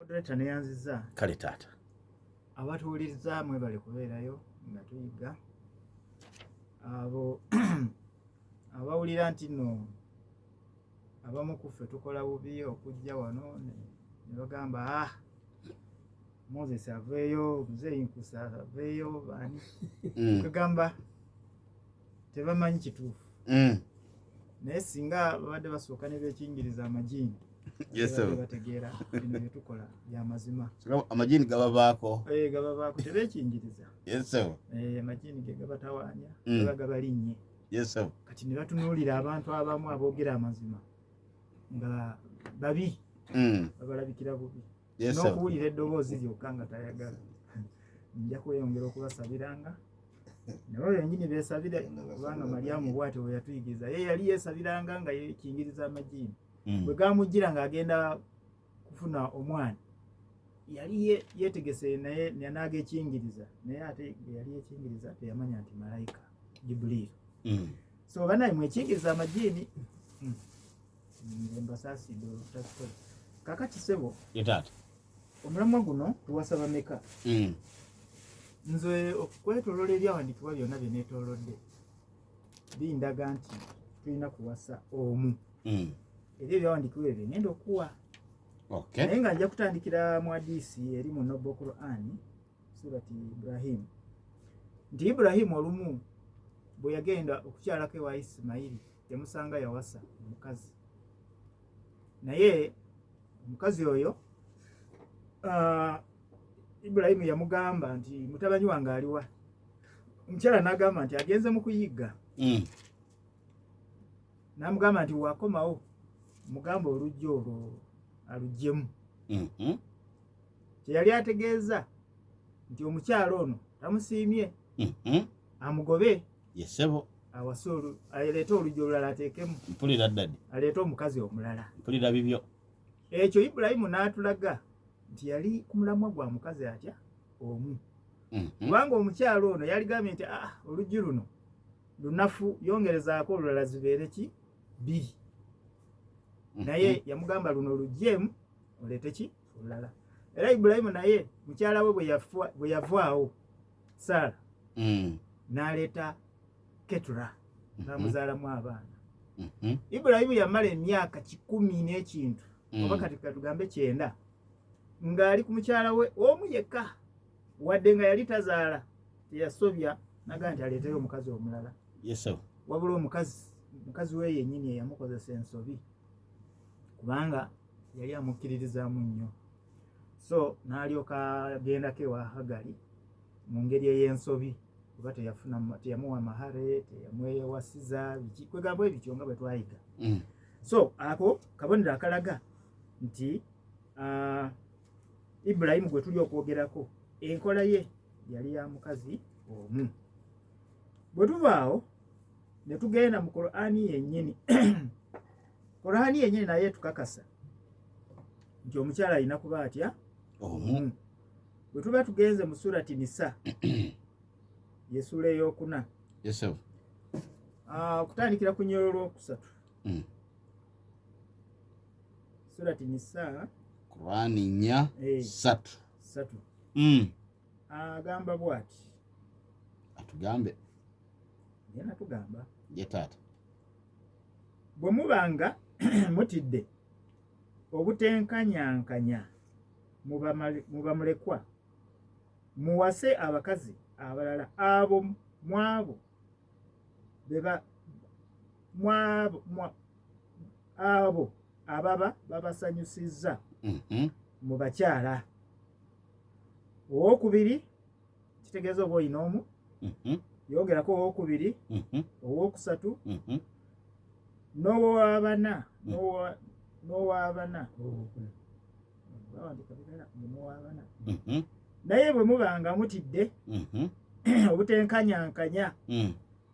moderator neyanziza kale taata abatuwuliriza mwebale kubeerayo nga tuyiga abo abawulira nti nno abamu ku ffe tukola bubi okujja wano ne bagamba Moses aveeyo Muzeeyi Nkusa aveeyo bani kugamba tebamanyi kituufu naye singa babadde basooka ne beekingiriza amajiini bategeera bino bye tukola bya mazima. Amajiini gababaako gababaako tebeekingiriza amajiini ge gabatawaanya gaba gabalinnye kati ne batunuulira abantu abamu aboogera amazima nga babi babalabikira bubi n'okuwulira eddoboozi lyokka nga tayagala nja kweyongera okubasabiranga nabo bennyini beesabire kubanga Maryamu bw'atyo bwe yatuyigiriza ye yali yeesabiranga nga yeekingiriza amajiini bwe gamujjira ng'agenda kufuna omwana yali yeetegese naye n'ageekingiriza naye ate yali yeekingiriza teyamanya nti malayika Jibuliiri so banaye mwekingiriza amajiini mbasaasidde olutakola kakati ssebo taata omulamwa guno tuwasa bameka nze okwetooloola ebyawandiikibwa byonna bye neetoolodde bindaga nti tulina kuwasa omu era ebyawandiikibwa ebyo ngenda okuwa naye nga nja kutandikira mu hadiisi eri mu Noble Quran surati Ibrahim nti Ibrahim olumu bwe yagenda okukyalako ewa Isimayiri yamusanga yawasa omukazi naye omukazi oyo Ibrahim yamugamba nti mutabanyi wange aliwa omukyala n'agamba nti agenze mu kuyigga n'amugamba nti wakomawo mugamba oluggi olwo aluggyemu kyeyali ategeeza nti omukyala ono tamusiimye amugobe yesebo awase aleete oluggi olulala ateekemu mpulira ddadi aleete omukazi omulala mpulira bibyo ekyo Ibulayimu n'atulaga nti yali ku mulamwa gwa mukazi atya omu kubanga omukyala ono yaligambye nti oluggi luno lunafu yongerezaako olulala zibeere ki 2 naye yamugamba luno olugyemu oleete ki olulala era Ibulayimu naye mukyala we bwe yavaawo Saara n'aleeta Ketura n'amuzaalamu abaana Ibulayimu yamala emyaka 10 n'ekintu oba kati katugambe 9 ng'ali ku mukyala we omu yekka wadde nga yali tazaala teyasobya naga nti aleeteyo omukazi omulala wabula omukazi we yennyini eyamukozesa ensobi kubanga yali amukkiririzaamu nnyo so n'alyoka agendako ewa Hagali mu ngeri ey'ensobi kuba teyamuwa mahare teyamwewasiza biki kwegamba ebityo nga bwe twayiga so ako kabonero akalaga nti Ibulayimu gwe tuli okwogerako enkola ye yali ya mukazi omu. Bwe tuvaawo ne tugenda mu Qur'ani yennyini Qur'ani yennyini naye tukakasa nti omukyala alina kuba atya omu. Bwe tuba tugenze mu surati Nisa yesula ey'okuna okutandikira ku nnyololo lwokusatu surati Nisa Qur'ani 3 agamba bw'ati atugambe yena tugamba ye taata bwe mubanga mutidde obutenkanyankanya muba mulekwa muwase abakazi abalala abo abo ababa babasanyusizza mu bakyala. Owokubiri kitegeeza oba olina omu yongerako owokubiri owokusatu n'owabana naye bwe mubanga mutidde obutenkanyankanya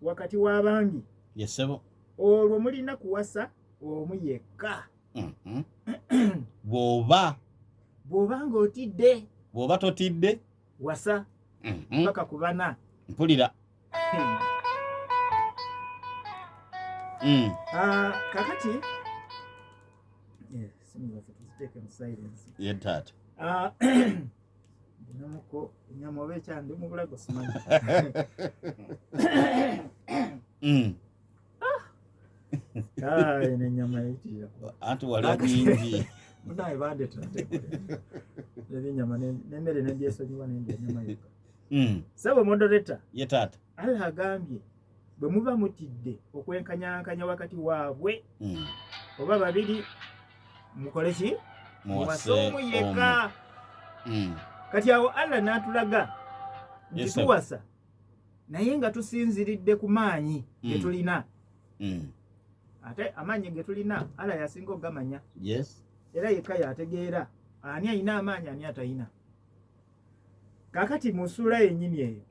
wakati w'abangi olwo mulina kuwasa omu yekka bw'oba ng'otidde bw'oba totidde wasa mpaka ku 4 mpulira kakati tuziteeke mu silence ye taata namuko nyama oba ekyandi mu bulago simanyi. Ne nyama yitira anti wali bingi munaye bande tunategula ebinyama n'emmere n'ebyesonyiwa n'endya nyama yokka. Sabo moderator ye taata Allah agambye bwe muba mutidde okwenkanyankanya wakati waabwe oba babiri mukole ki muwase omu yekka. Kati awo Allah n'atulaga nti tuwasa naye nga tusinziridde ku maanyi ge tulina. Ate amaanyi ge tulina Allah yasinga ogamanya. Yes. Era yekka yategeera ani alina amaanyi ani atayina. Kakati mu sura yennyini eyo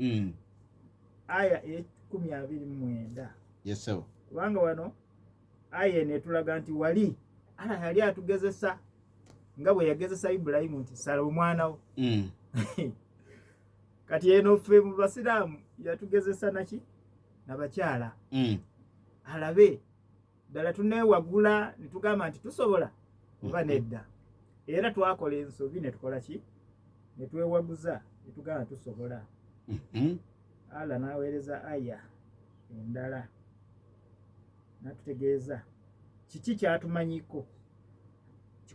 aya 29. Yes sir. Kubanga wano aya eno etulaga nti wali Allah yali atugezesa nga bwe yagezesa Ibrahimu nti sala omwana wo. Kati eno ffe mu Basiraamu yatugezesa naki n'abakyala. Alabe ddala tuneewagula ne tugamba nti tusobola oba nedda. Era twakola ensobi ne tukola ki ne twewaguza ne tugamba tusobola. Allah n'aweereza aya endala n'atutegeeza kiki kyatumanyiko.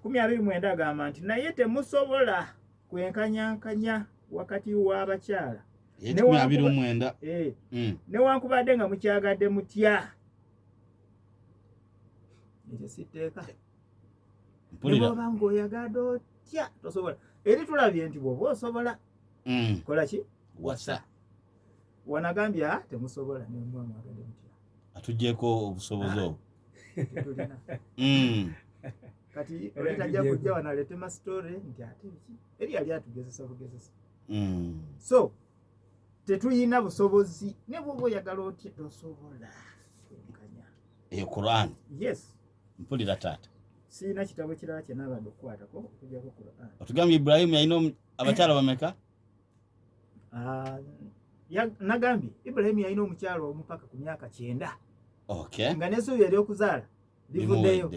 29 agamba nti naye temusobola kwenkanyankanya wakati w'abakyala. 29. Newankubadde nga mukyagadde mutya. Ekyo siteeka. Mpulira. Bw'oba ng'oyagadde otya tosobola. Eri tulabye nti bw'oba osobola kola ki wasa. Wanagambye temusobola ne mwagadde mutya. Atuggyeko obusobozi obwo. Tulina. Kati olitajja kujja wanaleetema story nti ate ki eri yali atugezesa bugezesa. So tetuyina busobozi ne bw'oba oyagala otya tosobola kwenkanya. Quran. Yes. Mpulira taata. Sina kitabo kirala kye nabadde okukwatako okujjako Quran. Otugambye Ibrahimu yalina abakyala bameka? Nagambye Ibrahimu yalina omukyala omu paka ku myaka 9. Okay. Nga n'essuubi ery'okuzaala livuddeyo.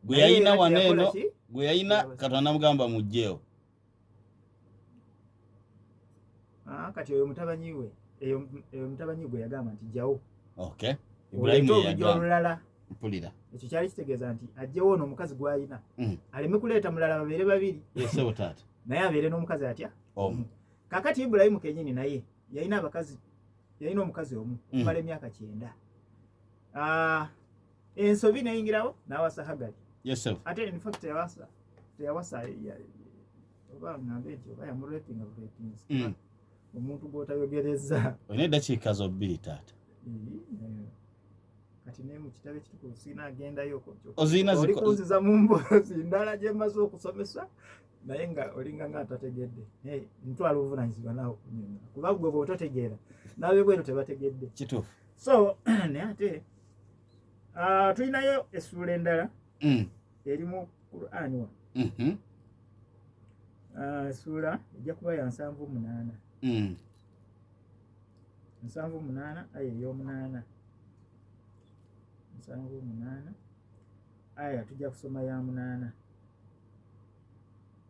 Gwe yalina waneeno gwe yalina Katonda namugamba mujjeyo. Kati oyo mutabanyi we eyo mutabanyi gwe yagamba nti jjawo. Okay. Ibrahimu yagamba. Mpulira. Ekyo kyali kitegeeza nti ajjewo ono omukazi gw'alina aleme kuleeta mulala babeere babiri. Yesebo taata. Naye abeere n'omukazi atya? Omu. Kakati Ibrahimu kennyini naye yalina abakazi, yalina omukazi omu kumala emyaka 9. Ensobi neyingirawo n'awasa Hagari. Yesebo. Ate in fact teyawasa oba ngambe nti oba yamurepinga bulepinzi. Omuntu gw'otayogereza. Olina eddakiika zobbiri taata. Kati ne mu kitabo ekitukuvu siina agendayo oli kunziza mu mboozi ndala gye mmaze okusomesa naye nga olinga ng'atategedde. Ntwala obuvunanyizibwa naawe okunyuma kuba gwe bw'ototegeera naawe bwero tebategedde. Kituufu. So naye ate tulinayo essuula endala eri mu Qur'ani wa. Essuula ejja kuba ya 78. 78 aya ey'omunaana. 78 aya tujja kusoma ya 8.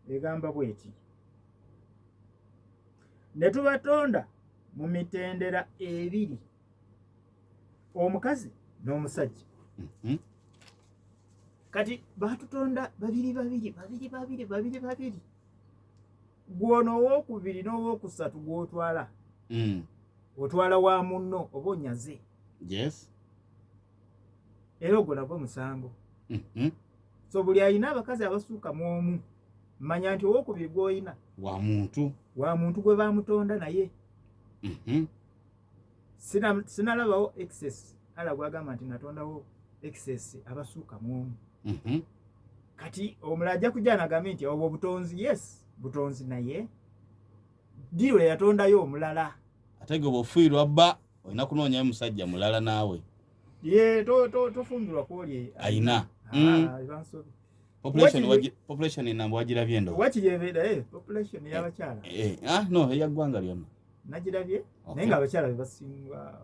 Egamba bweti ne tubatonda mu mitendera ebiri omukazi n'omusajja. Kati batutonda babiri. Gwono owokubiri n'owokusatu gw'otwala. Otwala wa munno oba onyaze. Yes. Era ogwo nagwo musango. So buli alina abakazi abasuuka mu omu manya nti owokubiri gw'olina wa muntu gwe bamutonda naye. Sinalabawo excess. Ala gwagamba nti natondawo excess abasuuka mu omu. Kati omulala ajja kujja n'agambye nti obwo butonzi. Yes, butonzi naye ddiiro yatondayo omulala. Ate gwe bw'ofuirwa bba olina kunoonyayo musajja mulala naawe. Ye tofumbirwa kwoli ayina. Population enamba wagirabye ndo. Wakiyebeera population y'abakyala. No eyaggwanga lyonna. Nagirabye naye nga abakyala bebasinga.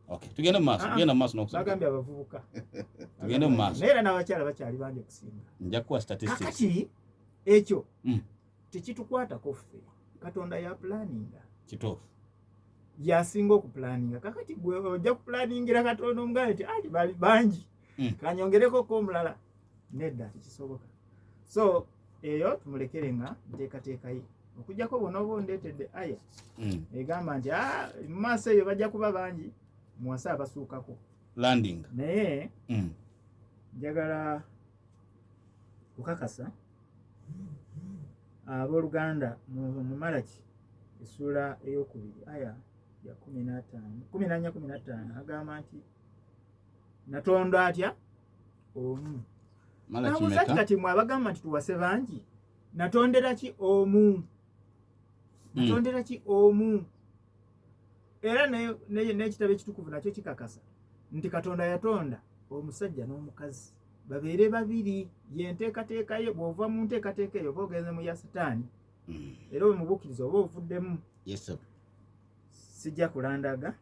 Okay, tugende mu maaso n'okusoma. Bagambye abavubuka. Tugende mu maaso. Naye era n'abakyala bakyali bangi okusinga. Nja kuwa statistics. Kakati ekyo tekitukwatako ffe. Katonda ya planinga kituufu yasinga okuplaninga. Kakati gwe ojja kuplaningira Katonda omugale nti ati bali bangi kanyongereko ko omulala, nedda tekisoboka. So eyo tumulekere nga nteekateeka ye okujjako bona oba ondeetedde aya egamba nti mu maaso eyo bajja kuba bangi muwasa abasuukako landing. naye njagala kukakasa abooluganda mu Malaki essula ey'okubiri aya ya 14-15 agamba nti Natonda atya omu. Nabuuza kati mwe abagamba nti tuwase bangi natondera ki omu? Natondera ki omu? Era n'ekitabo ekitukuvu nakyo kikakasa nti Katonda yatonda omusajja n'omukazi babeere babiri. Ye nteekateeka ye. Bw'ova mu nteekateeka eyo oba ogenze mu ya Sitaani era omubuukiriza oba ovuddemu. Sijja kulandaga,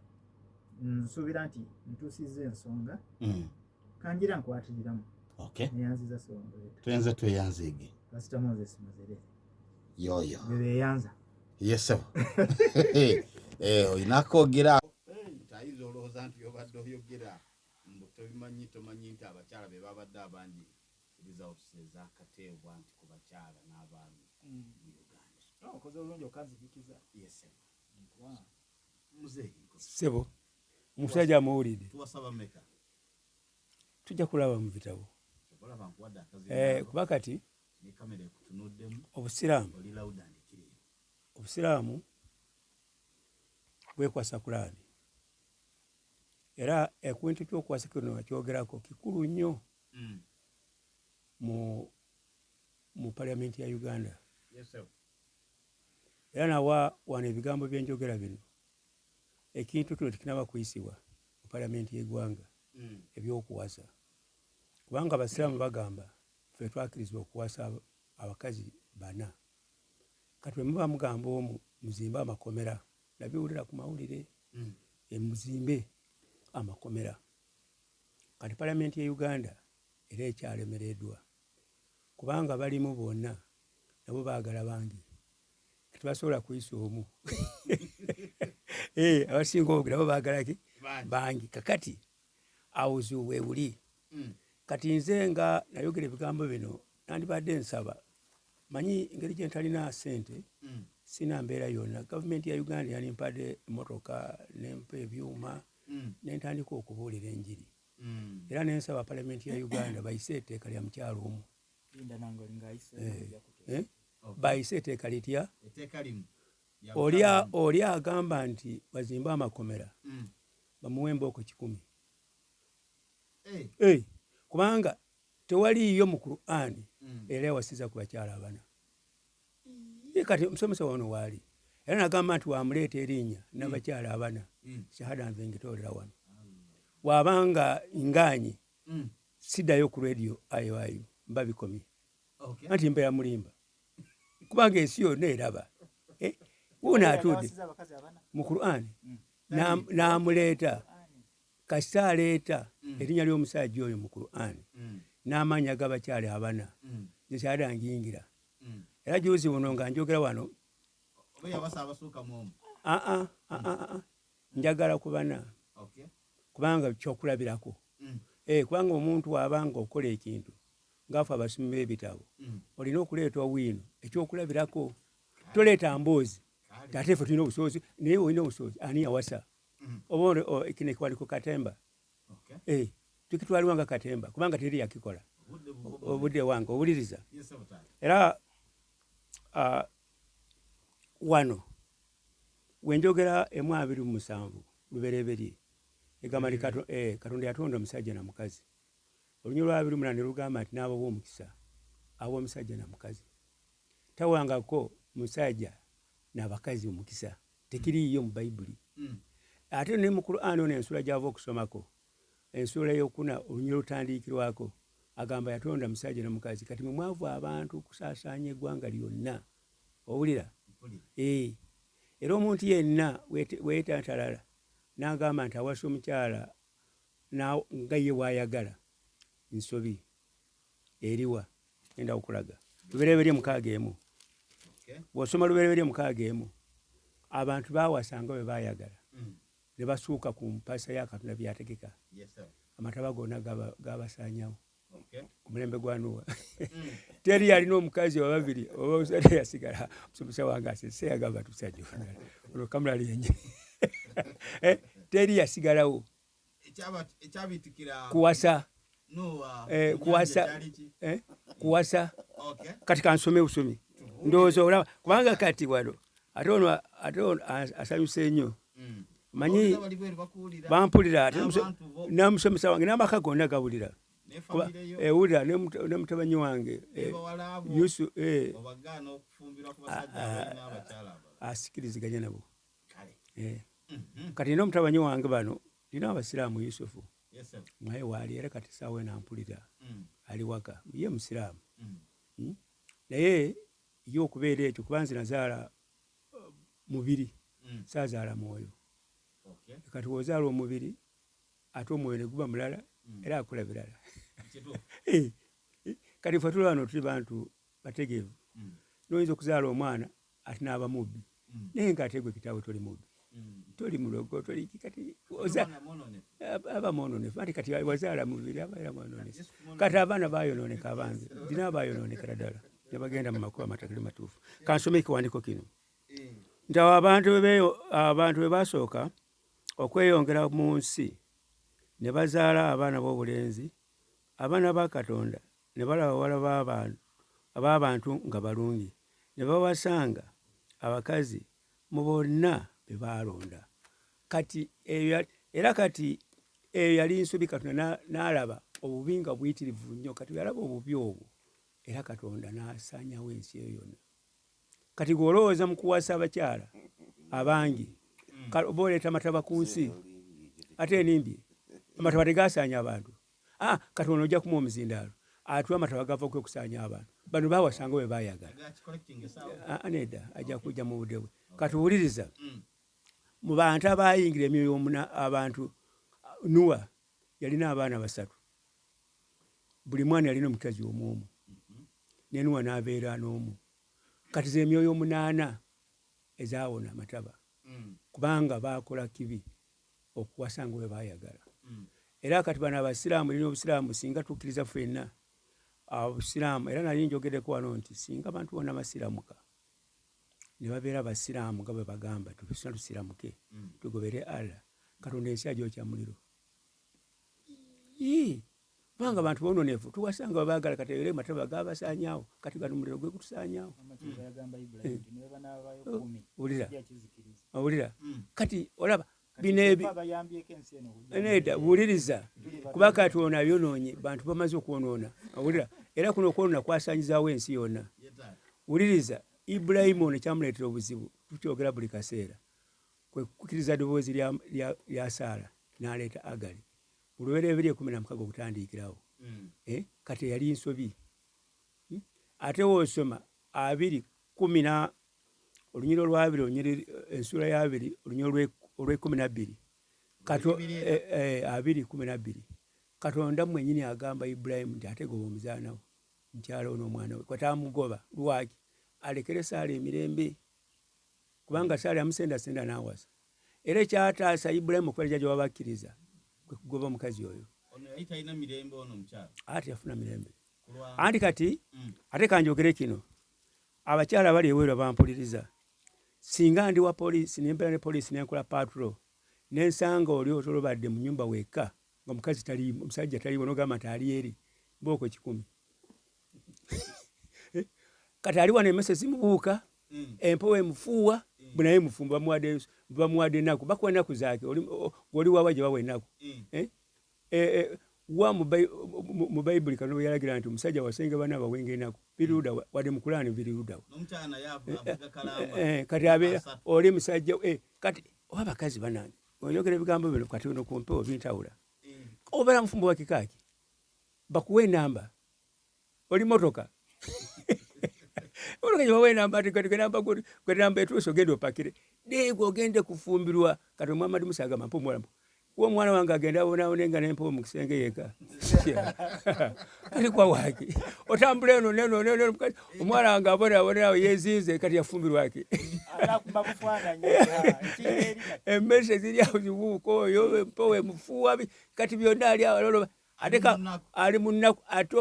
nsuubira nti ntuusizza ensonga kanjira nkwatiriramu. Neyanziza Songoleeta. Tuyenze tweyanzige. Kasita Moses Mazere. Yoyo. Bebeyanza. Yesebo. Oyinakwogera. Tayiza olowooza nti obadde oyogera mbu tomanyi nti abakyala be babadde abangi results ezakateebwa nti ku bakyala n'abaami mu Uganda. Okoze olungi okanzikiza. Yesebo. Muzeeyi. Sebo. Omusajja amuwulidde. Tuwasaba mmeka? Tujja kulaba mu bitabo. Kuba kati obusiraamu bwekwasa Kulaani era ekintu ky'okwasa kino kyogerako kikulu nnyo mu Parliament ya Uganda. Era nawa wano ebigambo byenjogera bino ekintu kino tekinaba kuyisibwa mu Parliament y'eggwanga ebyokuwasa. Kubanga abasiraamu bagamba ffe twakirizibwa okuwasa abakazi 4. Kati bwe muba mugamba omu muzimbe amakomera, nabiwulira ku mawulire muzimbe amakomera. Kati Parliament ya Uganda era ekyalemereddwa kubanga balimu bonna nabo baagala bangi tebasobola kuyisa omu. Abasinga obugera bo baagala ki bangi. Kakati awuzu weewuli. Kati nze nga nayogera ebigambo bino nandibadde nsaba manyi engeri gye ntalina ssente sina mbeera yonna. Gavumenti ya Uganda yanimpadde emmotoka nempa ebyuma nentandika okubuulira enjiri era nensaba Parliament ya Uganda bayise etteeka lya mukyalo omu. Bayise etteeka litya oli agamba nti bazimbe amakomera bamuwemba oko 10. Kubanga tewaliyo mu Qur'an era ewasiza ku bakyala 4. Kati omusomesa wano waali era nagamba nti wamuleeta erinnya n'abakyala 4 shahada nze ngitoolera wano. Wabanga nganye siddayo ku radio ayo mba bikomye anti mbeera mulimba kubanga ensi yonna eraba wuuna atudde mu Qur'an n'amuleeta kasita aleeta erinnya ly'omusajja oyo mu Qur'an n'amannya g'abakyala 4 nze shahada ngiyingira. Era juzi buno nga njogera wano njagala ku 4 kubanga kyokulabirako. Kubanga omuntu wabanga okola ekintu ngaafe abasomi b'ebitabo olina okuleeta owino ekyokulabirako. Toleeta mboozi ate ffe tulina obusobozi naye olina obusobozi ani yawasa oba kino ekwaliko Katemba tukitwaliwanga Katemba kubanga teri yakikola obudde wange owuliriza. Era wano wenjogera 27 lubereberye egamba nti Katonda yatonda omusajja na mukazi. Olunyo lwa 28 lugamba nti n'abo b'omukisa ab'omusajja na mukazi. Tawangako musajja n'abakazi omukisa tekiriiyo mu Bayibuli. Ate ne mu Qur'an ono ensula gy'ava okusomako ensula ey'okuna olunyo lutandiikirwako agamba yatonda musajja na mukazi. Kati mwavu abantu kusaasaanya eggwanga lyonna owulira. Era omuntu yenna weetantalala n'agamba nti awasa omukyala nga ye waayagala nsobi eriwa enda okulaga. Tubereberye 6 bw'osoma Lubereberye 6 abantu baawasanga bwe baayagala ne basuuka ku mpasa ya Katonda byategeka amataba gonna gabasaanyawo ku mulembe gwa Nuuwa. Teri yalina omukazi wa babiri oba omusajja yasigala omusomesa wange asese yagamba tusajja olwo kamula lyenye teri yasigalawo kuwasa kuwasa kati kansome busomi ndowooza olaba kubanga kati wano ate ono asanyusa ennyo manyi bampulira namusomesa wange n'amaka gonna gawulira ewulira ne mutabanyi wange Yusu asikiriziganya nabo kati n'omutabanyi wange bano lina abasiraamu Yusufu naye waali era kati saawe nampulira ali waka ye musiraamu naye ye okubeera ekyo kuba nze nazaala mubiri saazaala mwoyo kati wozaala omubiri ate omwoyo ne guba mulala era akola birala kati ffe tuli wano tuli bantu bategeevu noyinza okuzaala omwana ate n'aba mubbi naye nga ate gwe kitaawe toli mubbi toli mulogo toli kati aba mwononefu anti kati wazaala mubiri abaera mwononefu kati abaana bayonooneka abange dina bayonoonekera ddala ne bagenda mu makubo amatakali matuufu. Kansome ekiwandiiko kino nti abantu bwe basooka okweyongera mu nsi ne bazaala abaana b'obulenzi abaana ba Katonda ne balaba bawala ab'abantu nga balungi ne bawasanga abakazi mu bonna be baalonda. Kati era kati eyo yali nsobi Katonda n'alaba obubi nga buyitirivu nnyo kati yalaba obubi obwo era Katonda n'asaanyawo ensi eyo yonna. Kati gw'olowooza mu kuwasa abakyala abangi oba oleeta amataba ku nsi ate enimbi amataba tegasaanya abantu Katonda ojja kumuwa omuzindaalo atuwa amataba gava kwekusaanya abantu bano baawasanga bwe baayagala nedda ajja kujja mu budde bwe. Kati wuliriza mu bantu abayingira emyoyo abantu Nuuwa yalina abaana 3 buli mwana yalina omukazi omwomu ne Nuuwa n'abeera n'omu. Kati ze emyoyo 8 ezaawona amataba kubanga baakola kibi okuwasanga bwe baayagala. Era kati bano abasiraamu lina obusiraamu singa tukkiriza ffenna obusiraamu era nali njogeddeko wano nti singa abantu bonna basiraamuka ne babeera basiraamu nga bwe bagamba tusiraamuke tugobere Allah Katonda ensi agyokya muliro kubanga abantu boononefu tuwasanga bwe baagala kati era amataba gabasaanyaawo kati gano muliro gwe gutusaanyaawo. Owulira kati olaba nedda wuliriza kuba kati ono ayonoonye bantu bamaze okwonoona owulira era kuno okwonoona kwasaanyizaawo ensi yonna. Wuliriza Ibulayimu ono kyamuleetera obuzibu tukyogera buli kaseera kwe kukkiriza ddoboozi lya Saala n'aleeta Agali mu Lubereberye 16 okutandiikirawo kati yali nsobi ate woosoma 2:10 olunyiri olwabiri ensuula ya 2 olunyiri olw'ekumina 2:12 Katonda mwenyini agamba Ibulayimu nti ate goba omuzaanawo mukyala ono omwana we kwatamugoba lwaki alekere Saala emirembe kubanga Saala yamusendasenda n'awasa era ekyataasa Ibulayimu okubeera jjajja w'abakkiriza kwe kugoba omukazi oyo ate yafuna mirembe. Anti kati ate kanjogere kino abakyala bali eweerwa bampuliriza singa ndi wa poliisi nembeera ne poliisi nenkola patrol nensanga oli otolobadde mu nnyumba wekka nga omusajja taliiwo n'ogamba nti ali eri booko 10 kati ali wano emmese zimubuuka empewo emufuuwa bwe naye mufumba bamuwadde ennaku bakuwa ennaku zaake oli wawa gye bawa ennaku wa mu Bayibuli Katonda bwe yalagira nti omusajja wasenge bana abawenga ennaku biruda wadde mu Kulaani birirudawo kati abeera oli musajja kati oba abakazi banange oyogera ebigambo bino kati ono ku mpewo bintawula obeera mufumbo wa kikaaki bakuwa enamba oli motoka gye bawa enamba ati gwe namba etuuse ogenda opakire deego ogende kufumbirwa kati Muhammad Musa agamba mpa omuwala kuwa omwana wange agenda abonaabonenga nempa omukisenge yeka kati kwa waki otambula eno neno omwana wange abonaabonerawo yezinze kati yafumbirwaki emmese ziri awo zibuuka oyo mpowe mufuwabi kati byonna ali awalolo ateka ali munaku ate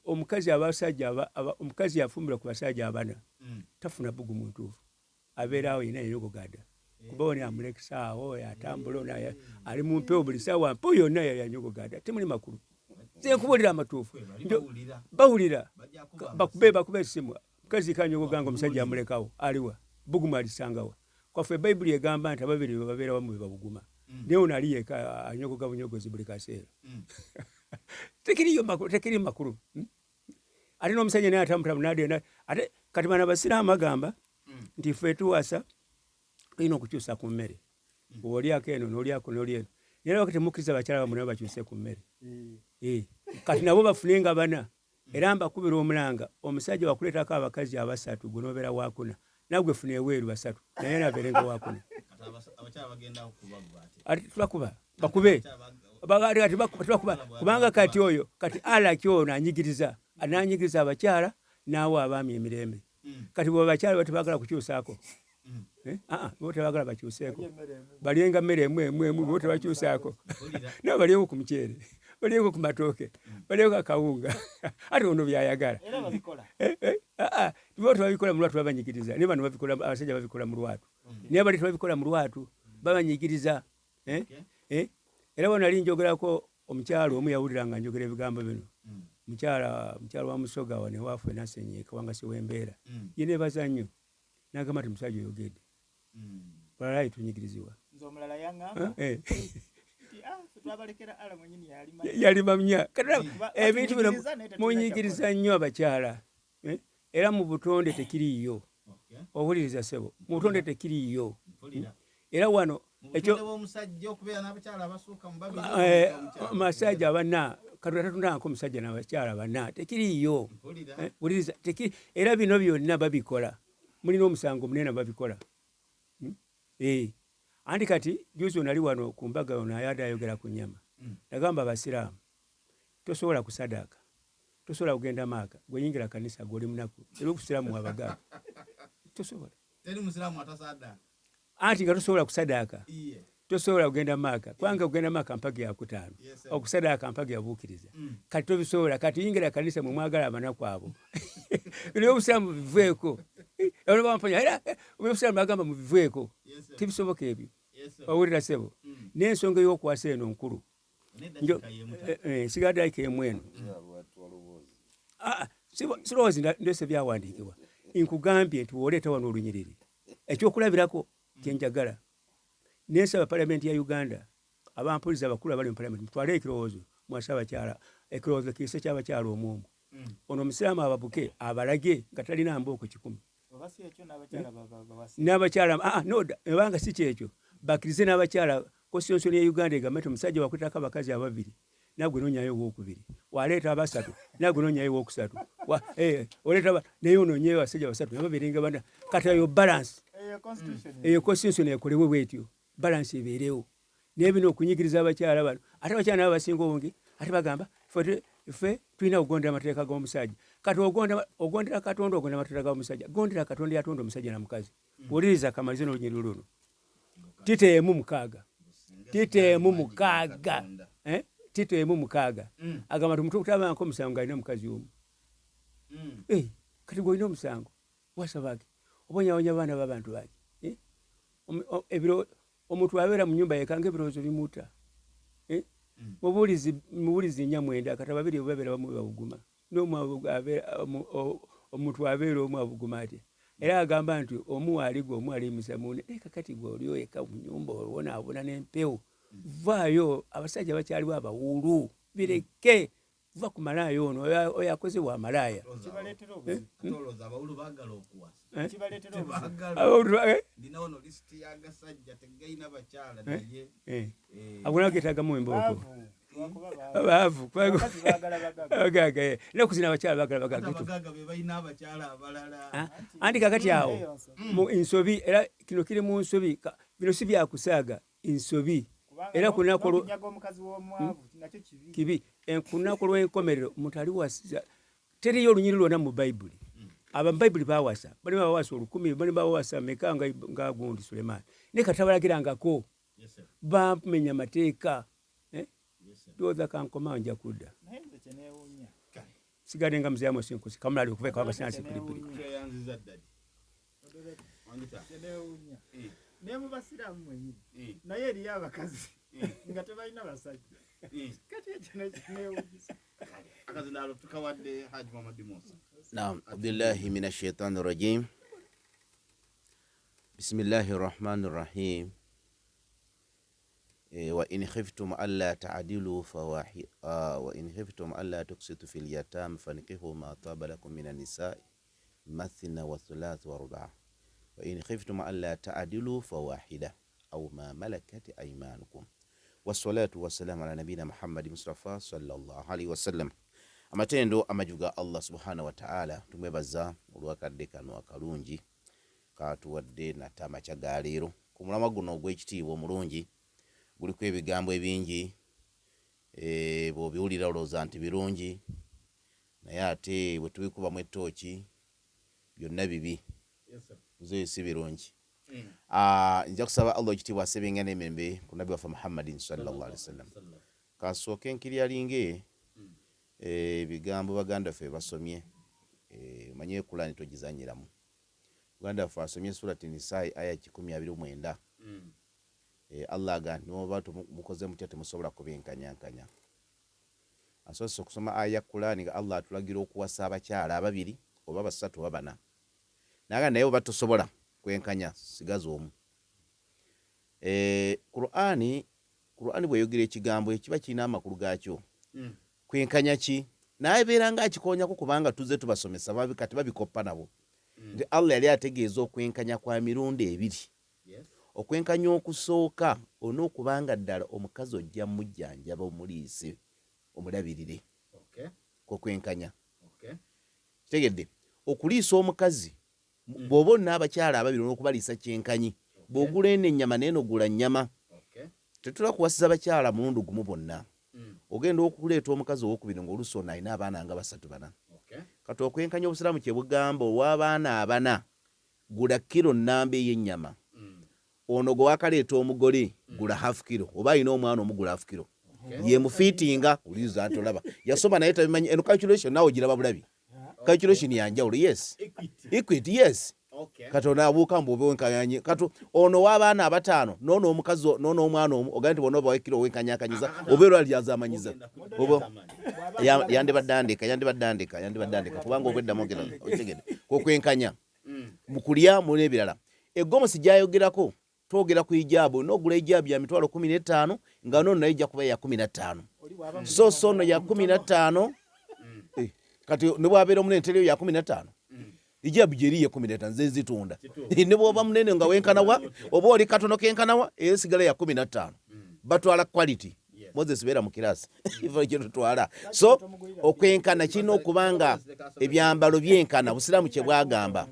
omukazi abasajja omukazi yafumbira ku basajja abana tafuna bugu mutuufu abeera awo yina yeyogogada kuba oni amulekisa awo yatambula ona ali mu mpewo buli ssaawa mpewo yonna yanyogogada temuli makulu zenkubulira amatuufu bawulira bakube essimu mukazi kanyogoganga omusajja amulekawo aliwa bugumu alisangawa kwaffe bayibuli egamba nti ababiri babeera wamu bebabuguma naye ono ali yeka anyogoga bunyogozi buli kaseera tekiri makulu ate n'omusajja naye atamutamu ate kati bana basiraamu agamba nti ffe tuwasa tulina okukyusa ku mmere olyako eno n'olyako n'olyeno naye wakati mukkiriza abakyala bamwe nabo bakyuse ku mmere kati nabo bafunenga bana era mbakubira omulanga omusajja wakuleetako abakazi abasatu gwe n'obeera wakuna nagwe funa eweeru basatu naye nabeerenga wakuna tubakuba bakube kubanga kati oyo kati alaki ono anyigiriza abakyala naawe abaami emirembe kati bwe bakyala batebagala kukyusaako bo tebagala bakyuseeko balyenga mmere emu bo tebakyusaako nabo balyeko ku muceere balyeko ku matooke balyeko akawunga ate ono byayagala bo tebabikola mu lwatu babanyigiriza naye bano babikola abasajja babikola mu lwatu naye bali tebabikola mu lwatu babanyigiriza era bona ali njogerako omukyalo omu yawulira nga njogera ebigambo bino mukyalo wa musoga wane waafu enasenyeeka wanga siwembeera ye nebaza nnyo nagamba ti musajja oyogedde balalayi tunyigirizibwa yalima mnya ebintu bino munyigiriza nnyo abakyala era mu butonde tekiriiyo owuliriza sebo mu butonde tekiriiyo era wano masajja bana katonda tatundangako omusajja n'abakyala bana tekiriiyo wuliriza era bino byonna babikola mulina omusango munene babikola anti kati juzi onali wano ku mbaga ono ayadde ayogera ku nnyama nagamba abasiraamu tosobola kusadaaka tosobola kugenda maaka gweyingira kanisa goli munaku era okusiraamu wabagamba tosobola anti nga tosobola kusadaaka tosobola kugenda maaka kubanga kugenda maaka mpaga yakutaano okusadaaka mpaga yabuukiriza kati tobisobola kati yingira kanisa mwe mwagala amanaku abo bino obusiraamu biveeko era obusiraamu bagamba mubiveeko tibisoboka ebyo owulira sebo n'ensonga ey'okuwasa eno nkulu sigaddaika emu eno sirowoozi ndese byawandiikibwa nkugambye nti woleeta wano olunyiriri ekyokulabirako kyenjagala nensaba palamenti ya Uganda abampuliza abakulu abali mu palamenti mutwale ekirowoozo mwasa abakyala ekirowoozo kiise ky'abakyala omwomu ono omusiraamu ababuke abalage nga talina mbooko 100 n'abakyala noda ebanga si kyekyo bakirize n'abakyala constitution ya Uganda egamba nti omusajja wakwetako abakazi ababiri nagwe nonyayo owokubiri waleeta abasatu nagwe nonyayo owokusatu oleeta naye ononyeyo abasajja basatu nababeerenga bana kati eyo balance eyo constitution ekolewe bwetyo balance ebeerewo naye bino okunyigiriza abakyala bano ate abakyala nabo basinga obungi ate bagamba ffe tulina okugondera amateeka g'omusajja kati ogondera katonda ogondera amateeka g'omusajja gondera katonda yatonda omusajja na mukazi wuliriza akamalizo n'olunyiriri luno titeemu mukaaga agamba tumutu okutabanko omusango ng'alina omukazi omu kati gwolina omusango wasabage obonyawonya abaana b'abantu baki omuntu abeera mu nyumba yekanga ebirowoozo bimuta mubulizi nnya mwenda kati ababiri babeera bamu babuguma omuntu abeera omu abuguma atya era agamba nti omu aligwe omu alimisa mune kakati gwe oli oyeka mu nyumba obonaabona n'empewo vaayo abasajja bakyaliwo abawuulu bireke va ku malaayo ono oyo akoze wa malaaya agona getagamu embooko baavu nakuzina abakyala bagala anti kakati awo mu nsobi era kino kiri mu nsobi bino si byakusaaga nsobi era kunyaga omukazi w'omwavu nakyo kibi ku lunaku lw'enkomerero omuntu ali wasiza teriyo olunyiri lwonna mu bayibuli ababayibuli bawasa bali bawasa 10 bali bawasa meka nga gundi Sulemaani ne katabalagirangako bamenya amateeka ndowooza kankoma nja kudda sigadde nga muzeeya Musinkusi kamulali okuveeka abasansi pilipili nemubasiramu mwenyini naye eriyo abakazi nga tebalina basajja kati ekyo kinewunyisa. Naam, billahi minash shaitani rajim. Bismillahir rahmanir rahim. Wa in khiftum alla ta'dilu wa in khiftum alla tuqsitu fil yatam fankihu ma taba lakum minan nisa'i mathna wa thulath wa ruba'. Wa in khiftum alla ta'dilu fawahida aw ma malakat aymanukum. Wassalatu wassalamu ala nabina Muhammad Mustafa sallallahu alaihi wasallam. Amatendo amajuga Allah subhanahu wa ta'ala tumwebaza olwakadde kano akalungi katuwadde natama kyagaleero ku mulama guno ogw'ekitiibwa omulungi guliko ebigambo ebingi bw'obiwulira olowooza nti birungi naye ate bwe tubikubamu ettooki byonna bibi nze si birungi. Nja kusaba Allah ekitiibwa asebenga n'emirembe ku nabbi waffe Muhammadin sallallahu alaihi wasallam. Kasooke nkiryalinge bigambo baganda ffe basomye manye Qur'ani togizanyiramu. Baganda ffe asomye surati Nisaa aya 129. Allah agamba noba mukoze mutya temusobola kubenkanyankanya. Asoose okusoma aya Qur'ani nga Allah atulagira okuwasa abakyala ababiri oba basatu oba bana. Naga naye oba tosobola kwenkanya sigaza omu. Qur'ani bweyogera ekigambo ekiba kirina amakulu gaakyo. Kwenkanya ki naye beera nga akikonyako kubanga tuze tubasomesa kati babikoppa nabo. Nti Allah yali ategeeza okwenkanya kwa mirundi ebiri. Okwenkanya okusooka onookubanga ddala omukazi ojja mujjanjaba omuliise omulabirire. Kwenkanya. Kitegedde okuliisa omukazi bw'oba olina abakyala ababiri n'okubaliisa kyenkanyi bw'ogula eno ennyama n'eno ogula nnyama. Tetula kuwasiza abakyala mulundi gumu bonna. Ogenda okuleeta omukazi owokubiri ng'oluusi ono alina abaana nga 3-4. Kati okwenkanya obusiraamu kye bugamba olw'abaana abana gula kilo nnamba ey'ennyama. Ono gwe wakaleeta omugole gula half kilo oba alina omwana omugula half kilo. Ye mufiitinga oliza ntolaba yasoma naye tabimanyi eno calculation naawe ogiraba bulabi. Calculation yanjawulo yes. Equity yes. Katona abuuka mbobe wenkanyanye katu ono w'abaana abataano nono omukazi nono omwana omu ogandi bono bawekiro wenkanyakanyiza obeera ali azamanyiza obo yandibadandika kubanga obwedda mogera otegede ko kwenkanya mukulya mune birala egomo sijayogerako twogera ku ijabu n'ogula ijabu ya mitwalo 15 nga nono nayo ijja kuba ya 15 so sono ya 15 kati ne bwabeera omunentere ya 15 ijabu jeriye 15 nze zitunda ne bwoba munene nga wenkanawa oba oli katono kenkanawa esigala ya 15 batwala quality Moses beera mu kirasi ivo kino twala so okwenkana kino kubanga ebyambalo byenkana busiramu kye bwagamba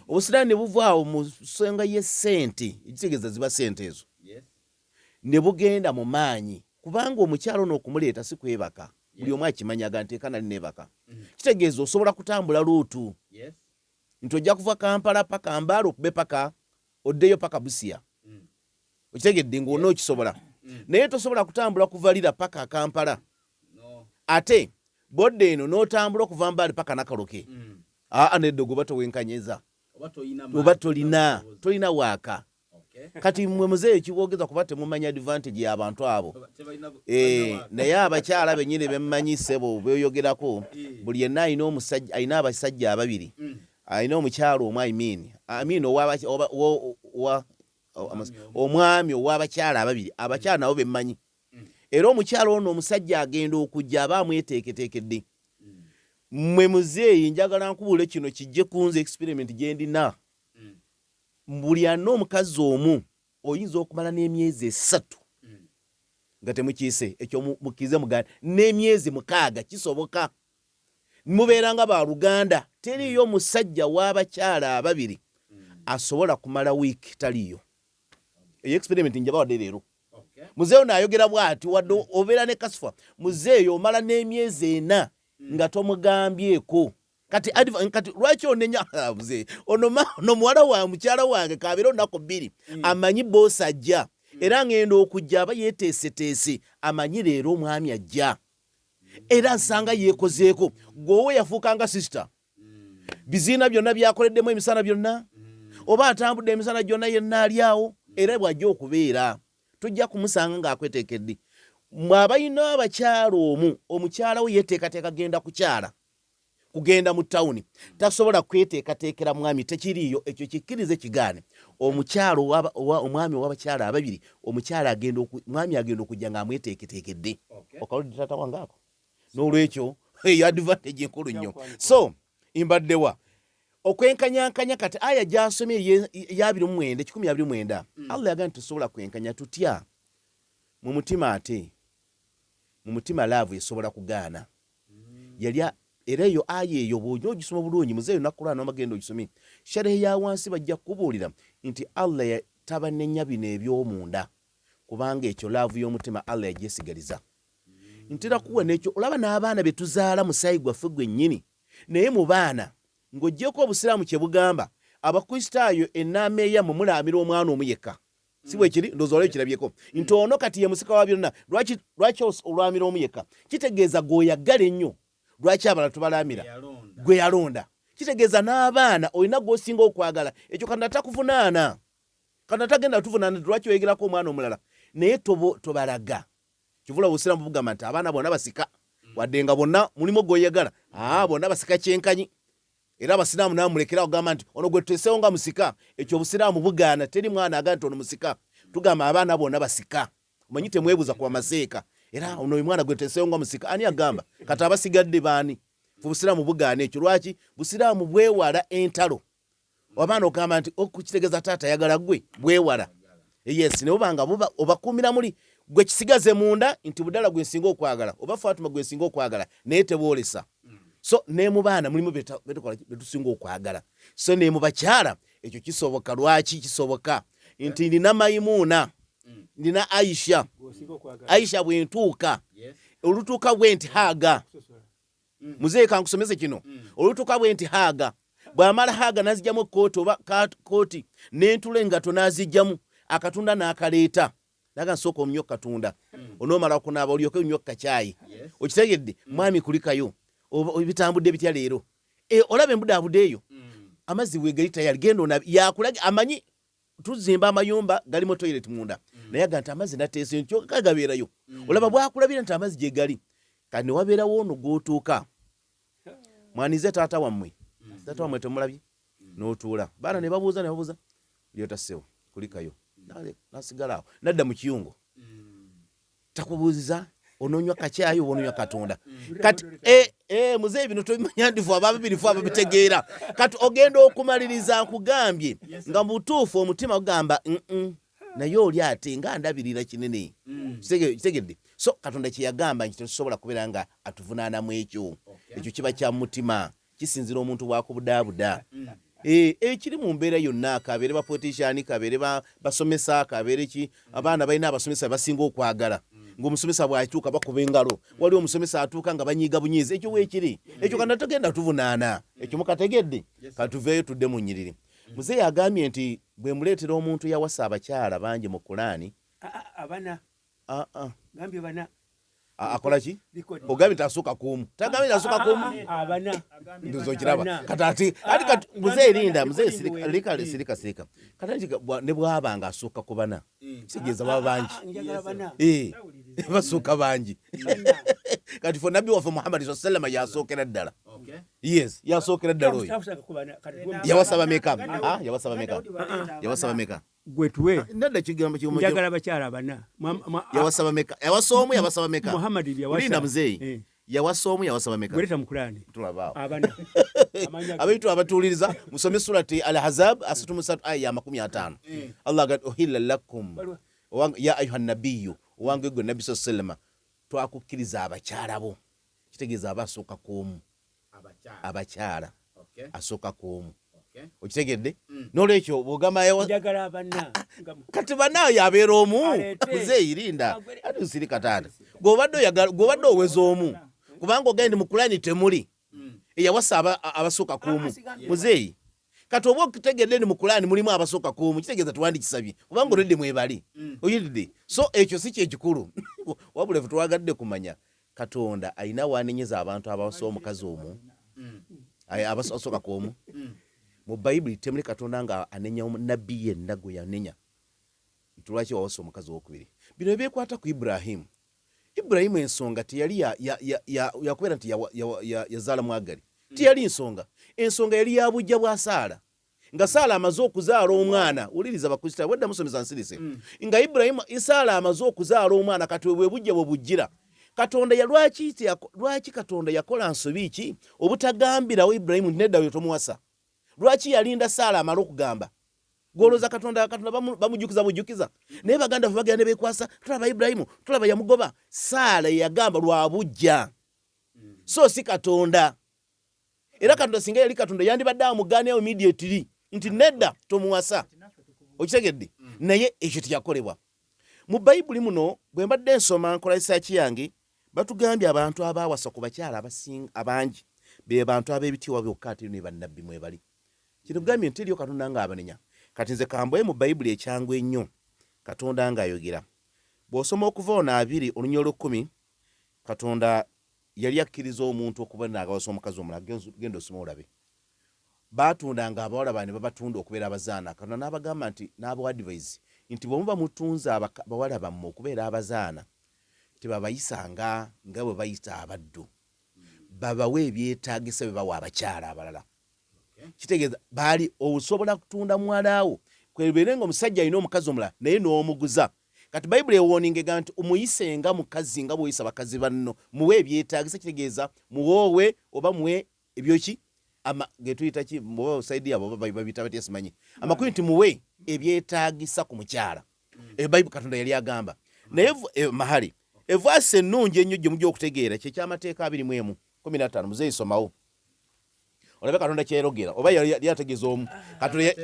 obusirani buvaawo mu senga ye sente ikitegeza ziba sente ezo ne bugenda mu maanyi kubanga omukyalo n'okumuleeta si kwebaka buli omu akimanyaga nteekana linebaka kitegeeza osobola kutambula luutu ntojja kuva Kampala paka Mbalo okube paka oddeyo paka Busia okitegedde ng'onookisobola naye tosobola kutambula kuvalira paka Kampala ate bodde eno n'otambula okuva Mbale paka Nakaloke neddo goba towenkanyeza oba tolina waaka kati mmwe muzeeyo kiboogeza kuba temumanya advantage y'abantu abo naye abakyala bennyini bemmanyise bo beyogerako buli yenna alina omusajja alina abasajja ababiri alina omukyalo omu omwami ow'abakyala ababiri abakyala nabo bemmanyi era omukyalo ono omusajja agenda okujja aba amweteeketeekedde mmwe muzeeyi njagala nkubule kino kijje kunze experiment gye ndina buli alina omukazi omu oyinza okumala n'emyezi 3 nga temukiise ekyo mukize muganda n'emyezi 6 kisoboka mubeera nga baluganda teriyo omusajja w'abakyala ababiri asobola kumala wiiki taliyo eyo experiment njabawadde leero muzeeyo naayogera bw'ati wadde obeera ne kasifa muzeeyo omala n'emyezi 4 nga tomugambyeko kati lwaki onenya muzeeyo ono muwala wa mukyala wange kabeera olunaku 2 amanyi boosi ajja era ngenda okujja aba yeeteeseteese amanyi leero omwami ajja era nsanga yeekozeeko gweowe yafuukanga sisita biziina byonna byakoleddemu emisana byonna oba atambudde emisana gyonna yenna ali awo era bw'ajja okubeera tujja kumusanga ng'akweteekedde mwabayina abakyala omukyala we yeeteekateeka genda kukyala kugenda mu tawuni tasobola kweteekateekera mwami tekiriiyo ekyo kikkirize kigaane omukyala omwami ow'abakyala ababiri mwami agenda okujja ng'amweteeketeekedde okaludde tata wange ako n'olwekyo eyo advantage enkulu nnyo so imbaddewa okwenkanyankanya kati aya gy'asomye ya 19 Allah yagaa nti tusobola kwenkanya tutya mu mutima ate mu mutima laavu esobola kugaana yali era eyo aya eyo bw'ojja ogisoma bulungi muzeeyo nakkulana n'amagenda ogisomye sharehe ya wansi bajja kubuulira nti Allah tabanenya bino eby'omunda kubanga ekyo laavu y'omutima Allah yagyesigaliza ntera kuwa n'ekyo olaba n'abaana be tuzaala musaayi gwaffe gwennyini naye mu baana ng'oggyeko obusiraamu kye bugamba abakristaayo ennaama eyammwe mulaamira omwana omu yekka si bwe kiri ndowooza olwayo kirabyeko nti ono kati ye musika wa byonna lwaki olwamira omu yekka kitegeeza g'oyagala ennyo lwaki abalala tubalaamira gwe yalonda kitegeeza n'abaana olina gw'osinga okwagala ekyo kana takuvunaana kana tagenda tuvunaana lwaki oyegerako omwana omulala naye tobalaga kivula obusiraamu bugamba nti abaana bonna basika wadde nga bonna mulimu gw'oyagala bonna basika kyenkanyi era abasiraamu namulekera ogamba nti ono gwe tuteesewo nga musika ekyo obusiraamu bugaana teri mwana aga nti ono musika tugamba abaana bonna basika omanyi temwebuuza ku bamaseeka era ono mwana gwe tuteesewo nga musika ani agamba kati abasigadde baani obusiraamu bugaana ekyo lwaki busiraamu bwewala entalo abaana ogamba nti okukitegeeza taata yagala gwe bwewala yes ne obanga obakuumira muli gwe kisigaze munda nti budala gwe nsinga okwagala oba Fatuma gwe nsinga okwagala naye tebwolesa so ne mu baana mulimu betusinga okwagala so ne mu bakyala ekyo kisoboka lwaki kisoboka nti nina Maimuna nina Aisha bwentuuka olutuuka bwe nti Haga muzeeyi kankusomeze kino olutuuka bwe nti Haga bw'amala Haga nazijjamu ekkooti oba kooti n'entula engato nazijjamu akatunda n'akaleeta naga nsooka omunyo katunda onoomala okunaaba olyoke nnyo kacaayi okitegedde mwami kulikayo ebitambudde bitya leero olaba embudaabude eyo amazzi weegali tayali genda onabe yakulaga amanyi tuzimba amayumba galimu toilet munda naye aga nti amazzi nateese nkyoka gabeerayo olaba bwakulabira nti amazzi gye gali kati ne wabeerawo ono gw'otuuka mwanize taata wammwe temulabye n'otuula baana ne babuuza lyotassewo kulikayo nasigala awo nadda mu kiyungu takubuuziza ononywa kacyayo ononywa katunda kati muzeeyi bino tobimanya ndifu ababirifu ababitegeera kati ogenda okumaliriza nkugambye nga mutuufu omutima gugamba naye oli ate nga ndabirira kinene kitegedde so Katonda kye yagamba nti tetusobola kubeera nga atuvunaanamu ekyo kiba kya mutima kisinzira omuntu bwakubudaabuda ekiri mu mbeera yonna kabeere bapolitician kabeere basomesa kabeere ki abaana balina abasomesa basinga okwagala ng'omusomesa bw'atuuka bakuba engalo waliwo omusomesa atuuka nga banyiiga bunyiizi ekyo weekiri ekyo kana togenda tuvunaana ekyo mukategedde katuveeyo tudde mu nnyiriri muzeeyi agambye nti bwe muleetera omuntu yawasa abakyala bangi mu Kulaani gambye bana akola ki ogambye nti asooka kuumu tagambye nti asooka kuumu ndozo kiraba kati muzeeyi linda muzeeyi sirika kati ne bw'aba nga asooka ku bana kitegeeza baba bangi basooka bangi kati fe nabbi waffe Muhammad sallallahu yasookera ddala yes yasookera ddala oyo yawasaba meka gwe tuwe nadda kigambo kimu njagala bakyala bana yawasaba meka yawasaba meka Muhammad yawasaba linda muzeeyi yawasaba meka gweleta mu Kulaani tulabaawo abana abaitu abatuuliriza musome surati Al-Ahzab 33 aya 50 Allah gat uhilla lakum ya ayuha nabiyyu owange gwe nabbi sallallahu twakukkiriza abakyala bo kitegeeza abasooka kuomu abakyala asooka kuomu okitegedde nolekyo bogamayo njagala abanna kati banayo yabeera omu kuzeeyirinda ati usiri katanda gwobadde oweza omu kubanga ogende mu kulani temuli eyawasa abasooka kuumu muzeeyi kati oba okutegedde ni mu kulani mulimu abasooka kuumu kitegeeza tuwandikisabye kubanga olwedde mwebali oyiridde so ekyo si kyekikulu wabula fe twagadde kumanya Katonda alina wanenyeza abantu abawasa omukazi omu abasooka kuumu mu Bayibuli temuli Katonda nga anenya nabbi yenna gwe yanenya tulwaki wawasa omukazi owokubiri bino byekwata ku Ibrahimu ensonga teyali yakubeera nti yazaala mwaggali teyali ensonga yali yabujja bwa Saala nga Saala amaze okuzaala omwana uliriza bakristaayo wedda musomesa nsirise nga Ibrahimu Saala amaze okuzaala omwana kati bwe bujja bwe bujjira Katonda lwaki Katonda yakola nsobi ki obutagambirawo Ibrahimu nedda yo tomuwasa lwaki yalinda Saala amala okugamba goloza Katonda bamujukiza naye baganda bagenda bekwasa tulaba Ibrahimu tulaba yamugoba Saala yagamba lwabujja so si Katonda era Katonda singa yali Katonda yandibadde amugane immediately nti nedda tomuwasa okitegedde naye ekyo tyakolebwa mu Bayibuli muno bwe mbadde nsoma nkola research yange batugambye abantu abawasa ku bakyala abangi be bantu ab'ebitiibwa byokka ate ne bannabbi mwebali kino gambye nti eriyo Katonda nga abanenya kati nze kamboye mu Bayibuli ekyangu ennyo Katonda nga ayogera bw'osoma okuva 2:10 Katonda yali akkiriza omuntu okuba n'agawasa omukazi omulala genda osoma olabe baatundanga abawala bane babatunda okubeera abazaana Katonda n'abagamba nti n'abo advice nti bwe muba mutunza bawala bammwe okubeera abazaana tebabayisanga nga bwe bayita abaddu babawe ebyetaagisa bye bawa abakyala abalala kitegeeza baali osobola kutunda mwalaawo kwebeerenga omusajja alina omukazi omulala naye n'omuguza kati Bayibuli ewooninga nti omuyisenga mukazi nga bw'oyisa bakazi banno muwe ebyetaagisa kitegeeza muwoowe oba muwe ebyoki getuyita ki muwe saidi yabo babita batya simanyi amakulu nti muwe ebyetaagisa ku mukyala Bayibuli Katonda yali agamba naye mahali evaasi ennungi ennyo gye mujja okutegeera kyekyamateeka 21:15 muzeeyi somawo olabe Katonda kyerogera oba yali ategeeza omu Katonda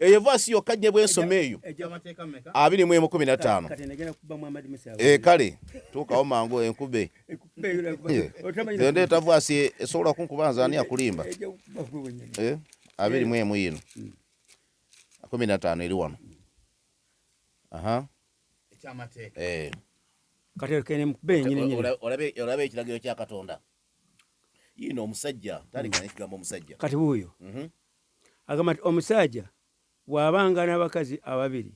eyo vaasi yokka nnye bwensoma eyo 21:15 kale tuukawo mangu enkube ndeeta vaasi esobola kunkubanza ani akulimba 21 yino 15 eri wano olabe ekiragiro kya Katonda yino omusajja taligana ekigambo omusajja kati buuyo agamba nti omusajja bw'abanga n'abakazi ababiri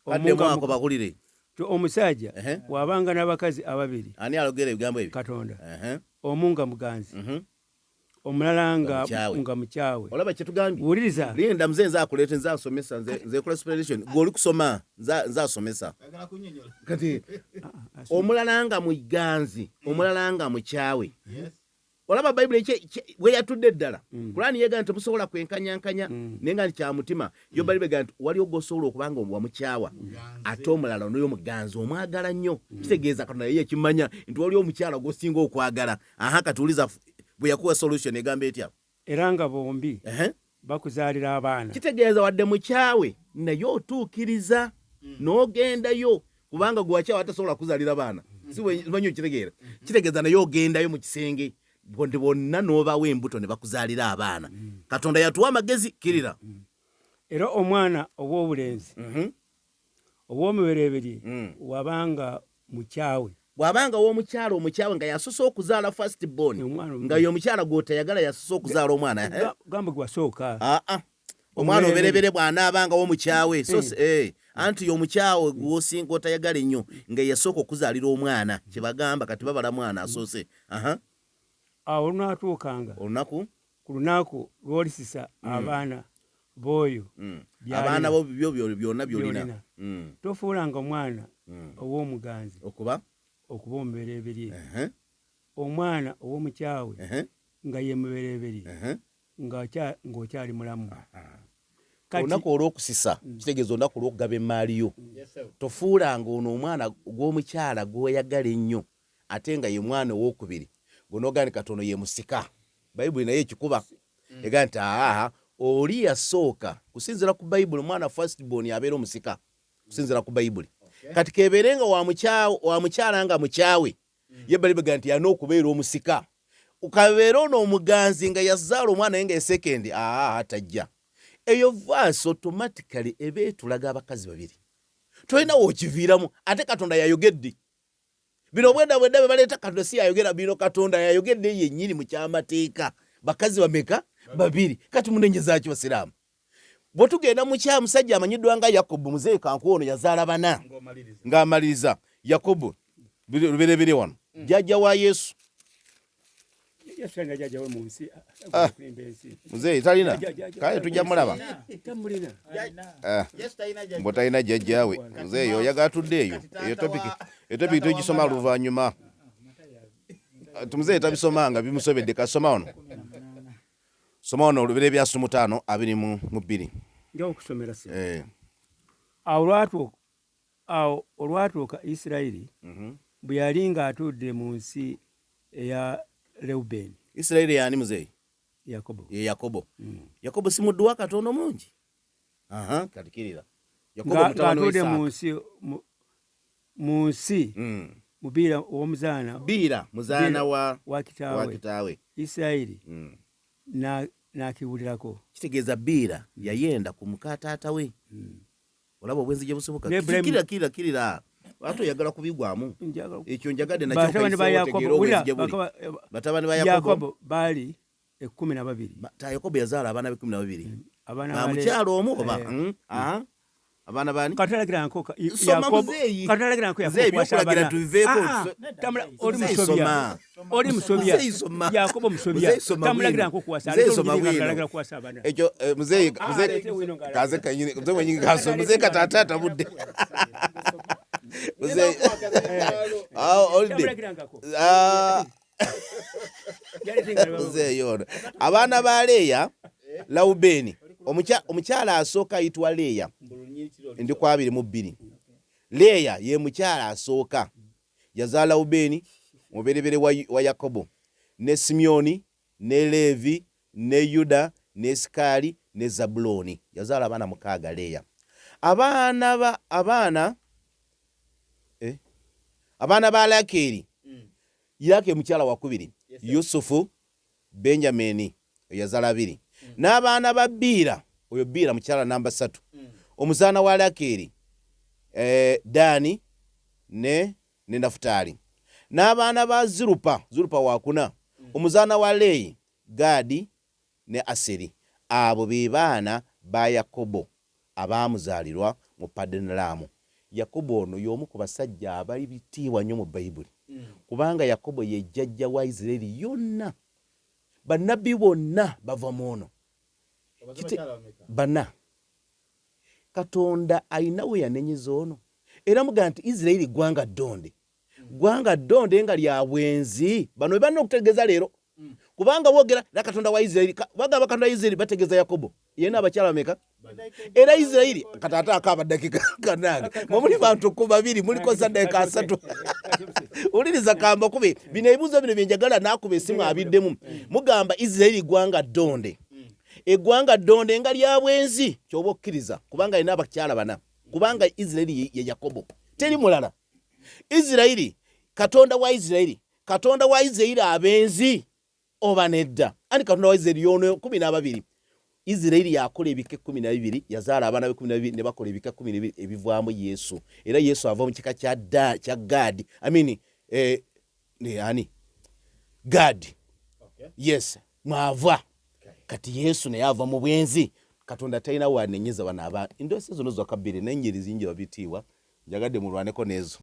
kaddemwako bakulire omusajja bw'abanga n'abakazi ababiri ani alogera ebigambo ebyo Katonda omu nga muganzi omulala nga mukyawe olaba kyetugambye wuliriza linda mzee nzaakuleeta nzaasomesa nze kola explanation goli kusoma nzaasomesa kati omulala nga muganzi omulala nga mukyawe olaba Bayibuli bwe yatudde ddala Kurani yeega nti musobola kwenkanyankanya naye nga kya mutima yo Bayibuli ga nti waliwo gwosobola okubanga wamukyawa ate omulala noyo muganzi omwagala nnyo kitegeeza Katonda ye ekimanya nti waliwo omukyala gwosinga okwagala katuuliza bwe yakuwa solution egamba etya era nga bombi bakuzaalira abaana kitegeeza wadde mukyawe naye otuukiriza n'ogendayo kubanga gwe wakyawe atasobola kuzaalira baana simanyi okitegeera kitegeeza naye ogendayo mu kisenge bonna n'obawo embuto ne bakuzaalira abaana Katonda yatuwa amagezi kirira era omwana obw'obulenzi obw'omubereberye wabanga mukyawe bw'abanga w'omukyala omukyawe nga yasoose okuzaala first born nga ye omukyala gw'otayagala yasoose okuzaala omwana gamba gwasooka omwana oberebere bw'anaabanga w'omukyawe anti omukyawe gw'osinga otayagala ennyo nga yasooka okuzaalira omwana kyebagamba kati babala mwana asoose awo lunaatuukanga olunaku ku lunaku lw'olisisa abaana b'oyo abaana bo byonna byolina tofuulanga omwana ow'omuganzi okuba omubereberye omwana ow'omukyawe nga ye mubereberye ng'okyali mulamu olunaku olw'okusisa kitegeeza olunaku olw'okugaba emaaliyo tofuulanga ono omwana gw'omukyala gw'oyagala ennyo ate nga ye mwana ow'okubiri gonogani Katonda ye musika Bayibuli naye ekikuba ega nti oli yasooka kusinzira ku Bayibuli mwana first born abeera omusika kusinzira ku Bayibuli. Kati kebeerenga wa mukyala nga mukyawe ye Bayibuli nti yana okubeera omusika. Ukabeera ono omuganzi nga yazaala omwana naye nga second atajja. Eyo verse automatically ebeetulaga abakazi babiri. Tolina wokiviiramu ate Katonda yayogedde. Bino bwenda baleeta Katonda si yayogera bino Katonda yayogedde yennyini mu kyamateeka. Bakazi bameka babiri. Kati munenyeeza ki basiraamu? Bwe tugenda mu kya musajja amanyiddwa nga Yakobo muzee kanku ono yazaala bana ng'amaliriza. Yakobo luberebere wano jjajja wa Yesu. Muzee talina kale tujja mulaba mbo talina jjajjaawe muzee yo oyagala tudde eyo topiki tugisoma luvannyuma muzee tabisomanga bimusobedde kasoma ono soma ono olubere bya 5:22 nja okusomera se awo olwatuuka Isirayiri bwe yali ng'atudde mu nsi eya Reubeni. Isirayiri yani muzee? Yakobo. Ye Yakobo. Yakobo si muddu wa Katonda mungi. Katikirira. Yakobo mutawano wa Isaaka. Mu nsi Mubiira w'omuzaana. Biira muzaana wa kitaawe. Isirayiri n'akiwulirako. Kitegeeza Biira yayenda ku muka taata we. Olaba obwenzi gye busoboka. Kirira. Ato yagala kubigwamu. Ekyo njagadde nakyo batabani ba Yakobo. Batabani ba Yakobo bali 12. Yakobo yazaala abaana be 12. Abaana mukyalo omu oba abaana bani? Katalagira nko Yakobo. Katalagira nko Yakobo kwasabana tuveeko. Oli musobya. Yakobo musobya. Tamulagira nko kwasabana. Ekyo muzee kaze kanyine muzee wenyingi kaso muzee katata budde. Abaana ba Leya Laubeni omukyala asooka ayitibwa Leya ndi ku 22. Leya ye mukyala asooka yazaala Laubeni muberebere wa Yakobo ne Simyoni ne Levi ne Yuda ne Sikali ne Zabuloni yazaala abaana 6 Leya. Abaana ba Lakeri yake mukyala wa 2 Yusufu Benjamini yazaala 2. N'abaana ba Biira oyo Biira mukyala namba 3 omuzaana wa Lakeri Dani ne Nafutali. N'abaana ba Zirupa wa 4 omuzaana wa Leyi Gadi ne Aseri. Abo be baana ba Yakobo abaamuzaalirwa mu Padanaramu. Yakobo ono y'omu ku basajja abali bitiibwa nnyo mu Bayibuli kubanga Yakobo ye jjajja wa Isirayiri yonna. Bannabbi bonna bava mu ono bana. Katonda ayina we yanenyeza ono era mugaa nti Isirayiri gwanga ddonde nga lya bwenzi. Bano balina okutegeeza leero kubanga boogera na Katonda wa Isirayiri bagamba Katonda wa Isirayiri bategeeza Yakobo yena abakyala bameka era Isirayiri katata akaba dakika 8 muli bantu 2 muliko sadeka 3 uliriza kamba kube bino ebibuzo bino byenjagala nakuba esimu abiddemu mugamba Isirayiri gwanga ddonde eggwanga ddonde nga lya bwenzi kyoba okkiriza kubanga alina abakyala bana kubanga Isirayiri ye Yakobo teri mulala. Isirayiri Katonda wa Isirayiri abenzi oba nedda ani Katonda wa Isirayiri yono 12. Isirayiri yakola ebika 12 yazaala abaana be 12 ne bakola ebika 12 ebivaamu Yesu era Yesu ava mu kika kya Gadi Gadi yes mwava kati Yesu naye ava mu bwenzi. Katonda talina wanenyeza bana aba endosi zono zokka 2 n'enjiri zingi babitiibwa njagadde mulwaneko nezo.